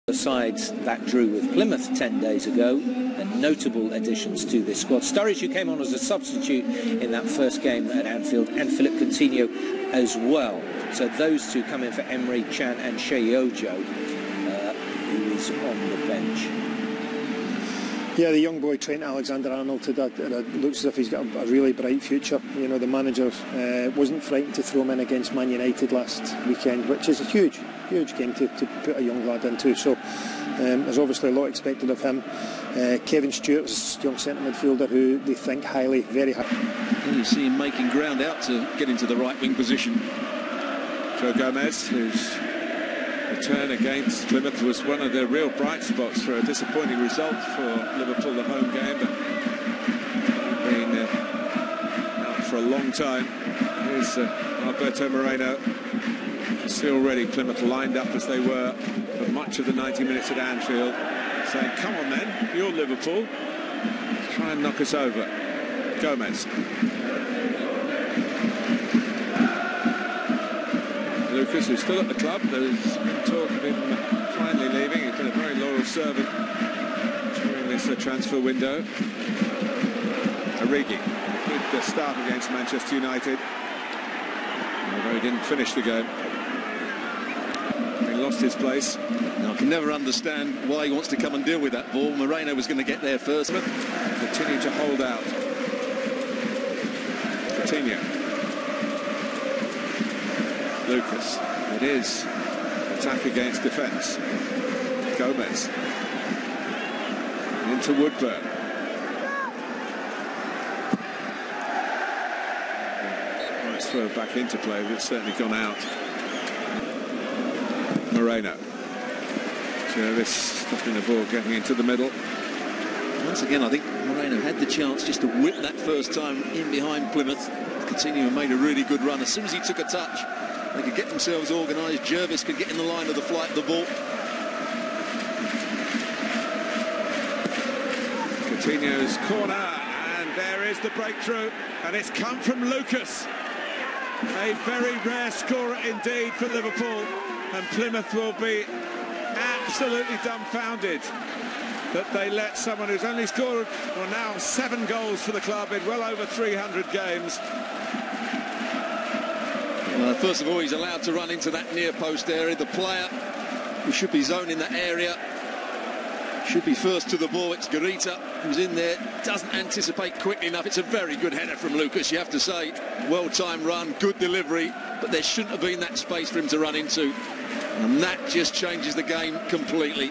The sides that drew with Plymouth 10 days ago, and notable additions to this squad. Sturridge, who came on as a substitute in that first game at Anfield, and Philip Coutinho as well. So those two come in for Emery, Chan and Sheyojo, who is on the bench. Yeah, the young boy Trent Alexander-Arnold looks as if he's got a really bright future. You know, the manager wasn't frightened to throw him in against Man United last weekend, which is a huge game to put a young lad into. So there's obviously a lot expected of him. Kevin Stewart is a young centre midfielder who they think highly, very high. You see him making ground out to get into the right wing position. Joe Gomez, whose return against Plymouth was one of the real bright spots for a disappointing result for Liverpool, the home game, but been out for a long time. Here's Alberto Moreno. You see already Plymouth lined up as they were for much of the 90 minutes at Anfield, saying, come on then, you're Liverpool, try and knock us over. Gomez. Lucas, who's still at the club. There's talk of him finally leaving. He's been a very loyal servant during this transfer window. Origi, good start against Manchester United, although he didn't finish the game. He lost his place. Now, I can never understand why he wants to come and deal with that ball. Moreno was going to get there first. Continue to hold out. Coutinho. Lucas. It is attack against defence. Gomez. Into Woodburn. Nice throw back into play, but it's certainly gone out. Moreno. Jervis stopping the ball, getting into the middle. Once again, I think Moreno had the chance just to whip that first time in behind Plymouth. Coutinho made a really good run. As soon as he took a touch, they could get themselves organised. Jervis could get in the line of the flight of the ball. Coutinho's corner, and there is the breakthrough, and it's come from Lucas. A very rare scorer indeed for Liverpool, and Plymouth will be absolutely dumbfounded that they let someone who's only scored, well, now 7 goals for the club in well over 300 games. First of all, he's allowed to run into that near post area. The player who should be zoning that area should be first to the ball. It's Garita who's in there, doesn't anticipate quickly enough. It's a very good header from Lucas, you have to say. Well-timed run, good delivery, but there shouldn't have been that space for him to run into, and that just changes the game completely.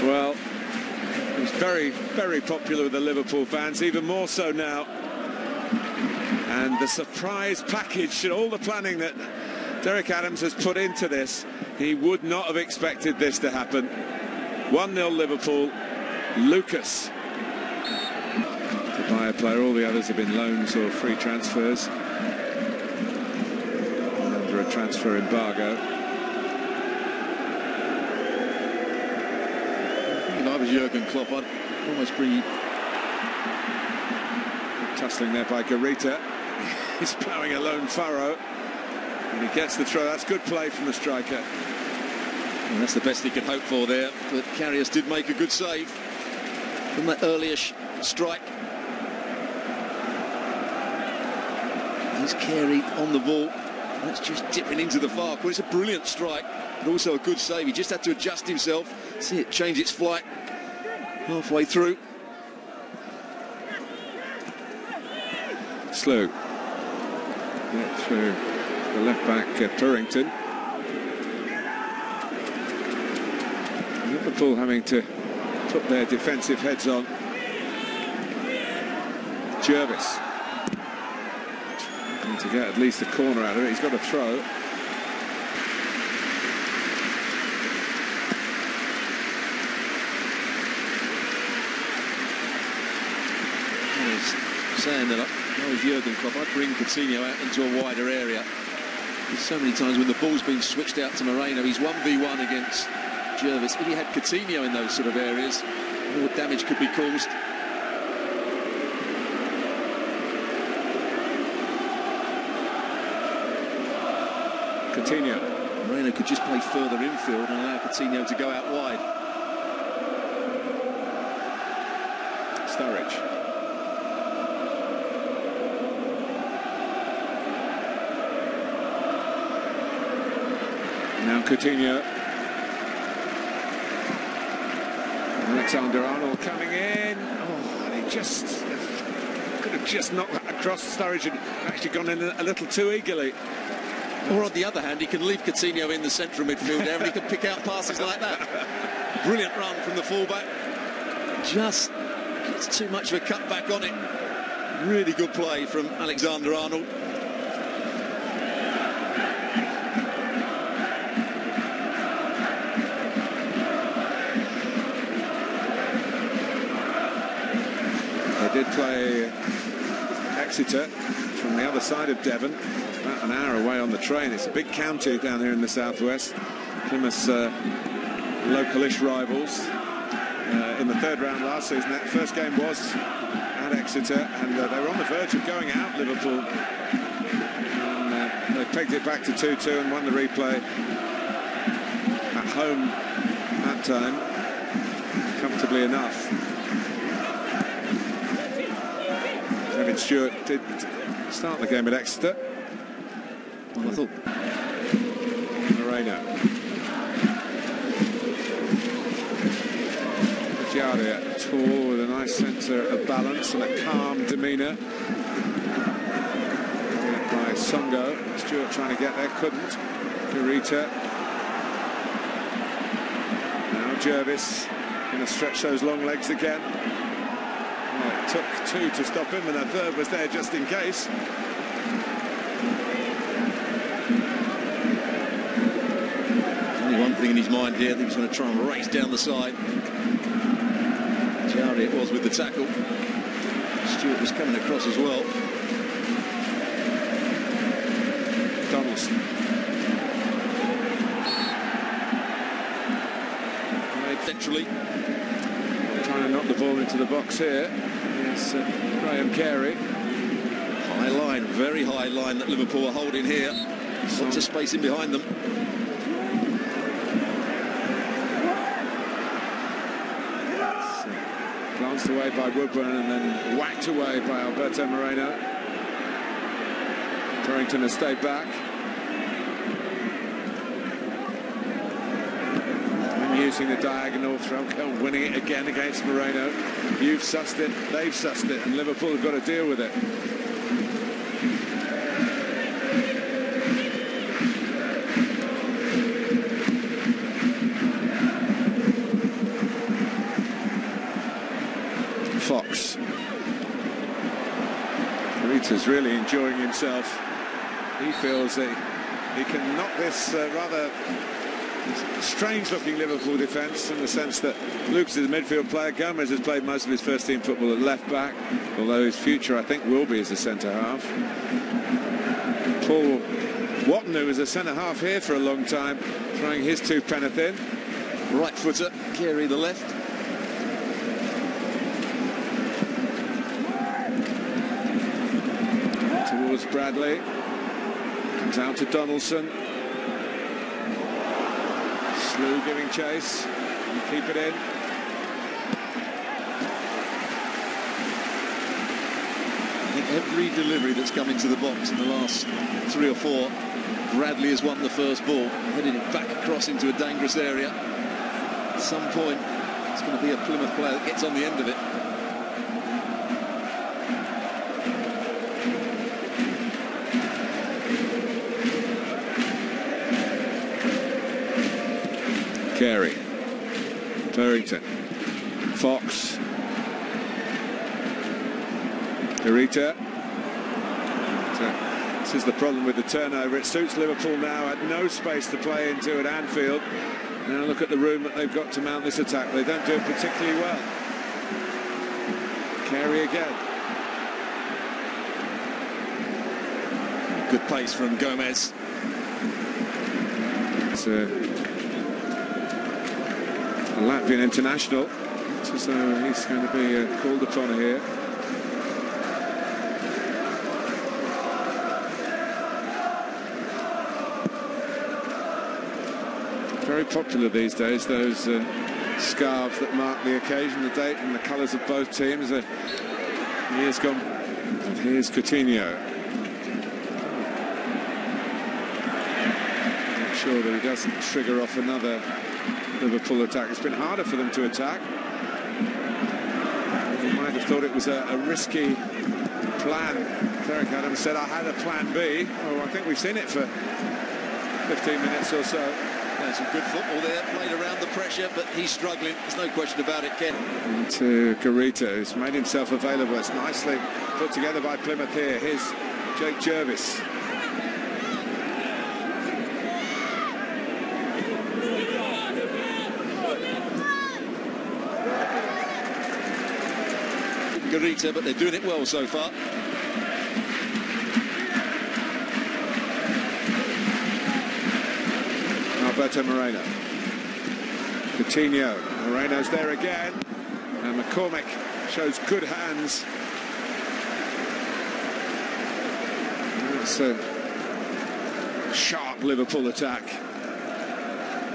Well, he's very, very popular with the Liverpool fans, even more so now. And the surprise package and all the planning that Derek Adams has put into this, he would not have expected this to happen. 1-0 Liverpool. Lucas to buy a player. All the others have been loans or free transfers under a transfer embargo. If I was Jurgen Klopp, I'd almost bring... Tussling there by Garita. He's ploughing a lone furrow, and he gets the throw. That's good play from the striker. And that's the best he could hope for there, but Karius did make a good save from that earlier strike. He's Carey on the ball. That's just dipping into the far corner. It's a brilliant strike, but also a good save. He just had to adjust himself. See it change its flight halfway through. Slow. Get through the left back, Purrington. Liverpool having to put their defensive heads on. Jervis. Trying to get at least a corner out of it. He's got a throw. Saying that I was Jurgen Klopp, I'd bring Coutinho out into a wider area. There's so many times when the ball's been switched out to Moreno, he's 1v1 against Jervis. If he had Coutinho in those sort of areas, more damage could be caused. Coutinho. Moreno could just play further infield and allow Coutinho to go out wide. Sturridge. Now Coutinho. Alexander-Arnold coming in. Oh, and he just could have just knocked that across. Sturridge and actually gone in a little too eagerly. Or on the other hand, he can leave Coutinho in the central midfield there and he can pick out passes like that. Brilliant run from the fullback. Just gets too much of a cutback on it. Really good play from Alexander-Arnold. They did play Exeter from the other side of Devon, about an hour away on the train. It's a big county down here in the southwest. Plymouth's localish rivals in the third round last season. That first game was at Exeter, and they were on the verge of going out, Liverpool. And they pegged it back to 2-2 and won the replay at home that time, comfortably enough. Kevin Stewart did start the game at Exeter. Well, I thought Moreno. Giardia, tall with a nice centre of balance and a calm demeanour. By Songo. Stewart trying to get there, couldn't. Garita. Now Jervis going to stretch those long legs again. Well, it took two to stop him, and a third was there just in case. Only one thing in his mind here, that he was going to try and race down the side. Giardia it was with the tackle. Stewart was coming across as well. Donaldson. Centrally. Trying to knock the ball into the box here. Yes, Graham Carey. High line, very high line that Liverpool are holding here. Lots of space in behind them. Glanced away by Woodburn and then whacked away by Alberto Moreno. Torrington has stayed back. And using the diagonal, Threlkel winning it again against Moreno. You've sussed it, they've sussed it, and Liverpool have got to deal with it. Fox. Rita's really enjoying himself. He feels that he can knock this rather strange-looking Liverpool defence, in the sense that Lucas is a midfield player. Gomez has played most of his first-team football at left-back, although his future, I think, will be as a centre-half. Paul Watton, who was a centre-half here for a long time, throwing his two-penneth in. Right footer, Carey the left. Towards Bradley. Comes out to Donaldson. Slew giving chase. And keep it in. I think every delivery that's come into the box in the last 3 or 4, Bradley has won the first ball, heading it back across into a dangerous area. At some point, it's going to be a Plymouth player that gets on the end of it. Carey, Torrington, Fox, Garita. This is the problem with the turnover. It suits Liverpool now at no space to play into at Anfield. Now look at the room that they've got to mount this attack. They don't do it particularly well. Carey again. Good pace from Gomez. It's a Latvian international. Looks as though he's going to be called upon here. very popular these days, those scarves that mark the occasion, the date and the colours of both teams. Years gone. And here's Coutinho. Not sure that he doesn't trigger off another Liverpool attack. It's been harder for them to attack. You might have thought it was a risky plan. Derek Adams said, I had a plan B. Oh, I think we've seen it for 15 minutes or so. There's some good football there, played around the pressure, but he's struggling. There's no question about it, Ken. To Garita, who's made himself available. It's nicely put together by Plymouth here. Here's Jake Jervis. Garita, but they're doing it well so far. Alberto Moreno. Coutinho. Moreno's there again. And McCormick shows good hands. It's a sharp Liverpool attack.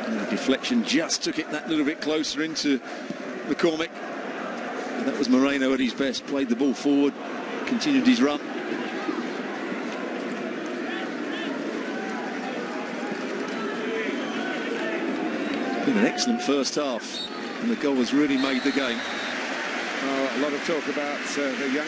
And the deflection just took it that little bit closer into McCormick. And that was Moreno at his best. Played the ball forward, continued his run. Been an excellent first half, and the goal has really made the game. A lot of talk about the young